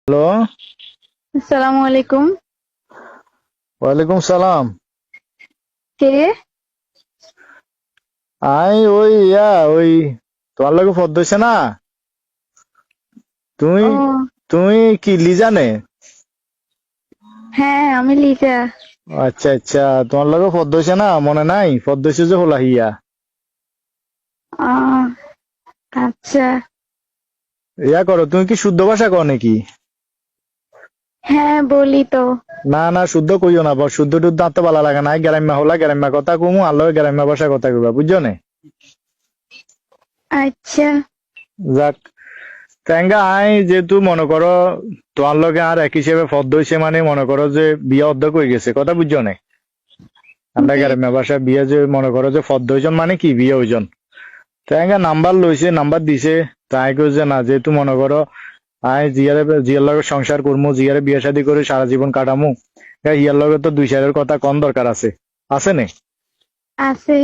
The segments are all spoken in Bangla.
হ্যালো। আসসালামু আলাইকুম। ওয়ালাইকুম সালাম। কে? ওই তোমার লগে ফোন দিছে না? তুমি ও তুমি কি লিজানে? হ্যাঁ, আমি লিজা। আচ্ছা আচ্ছা, তোমার লগে ফোন দিছে না, মনে নাই? ফোন দিছে যে হলা হিয়া। আহ, আচ্ছা। ইয়া করো, তুমি কি শুদ্ধ ভাষা কও নাকি? হ্যাঁ, বলি তো। না না, শুদ্ধ কইও না, শুদ্ধ টুদ্ধ আনতে ভালো লাগে না। গ্রাম্য হলা গ্রাম্য কথা কমু, আল্লাহ গ্রাম্য ভাষা কথা কইবা, বুঝছো না? আচ্ছা। যাক, তেঙ্গা যেহেতু মনে করো তোমার লগে আর এক হিসেবে ফদ্দ হইছে, মানে মনে করো যে বিয়ে অর্ধেক হয়ে গেছে, কথা বুঝছো না? আমরা জি। গ্রাম্য ভাষা বিয়ে যে মনে করো যে ফদ্দ হইজন মানে কি বিয়ে হইজন। তাই নাম্বার লইছে, নাম্বার দিছে। তাই কইছে না, যেহেতু মনে করো জিয়ার লগে সংসার করমু, জিয়ারে বিয়ে শাদী করে সারা জীবন কাটামু, হিয়ার লগে তো দুই সাইডের কথা কোন দরকার আছে? আছে নে? আছে।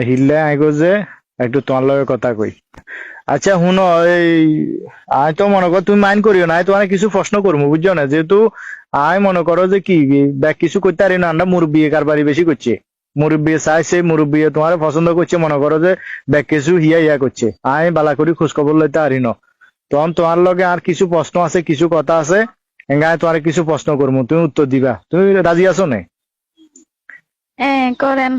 হিললে আই কইছে একটু তোমার লগে কথা কই। আচ্ছা শুনো, এই আই তো মনে করো তুমি মাইন্ড করিও না, আই তোমার কিছু প্রশ্ন করবো, বুঝছো না? যেহেতু আই মনে করো যে কি ব্যাগ কিছু করতে পারি না, আমরা মুরব্বী কারবারি বেশি করছে। মুরব্বী চাইছে, মুরব্বী তোমার পছন্দ করছে, মনে করো যে ব্যাগ কিছু হিয়া করছে, আই বালা করি খোঁজ খবর লইতে পারি না। তখন তোমার লগে আর কিছু প্রশ্ন আছে, কিছু কথা আছে, এঙ্গায় তোমার কিছু প্রশ্ন করবো, তুমি উত্তর দিবা। তুমি রাজি আছো না? হ্যাঁ, করেন।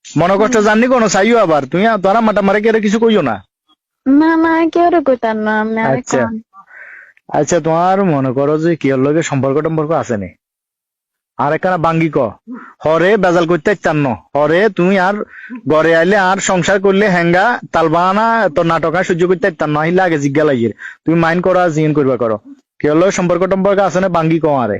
মনে কষ্ট জাননি কোনো চাইও, আবার তুমি তোরা মাটা মারে কে কিছু কইও না। না না, কেউ কইতাম না, আপনি আরে আচ্ছা কন। আচ্ছা, তোমার মনে করো যে কি ওর লগে সম্পর্ক টম্পর্ক আছে নি? আর একখানা বাঙ্গি ক, হরে বেজাল করতে চান ন, হরে তুমি আর ঘরে আইলে আর সংসার করলে হেঙ্গা তালবানা তোর নাটক আর সহ্য করতে চান না, আহিলে আগে জিজ্ঞা লাগিয়ে তুমি মাইন্ড করো আর জিন করবা করো। কি ওর লগে সম্পর্ক টম্পর্ক আছে না, বাঙ্গি ক আরে।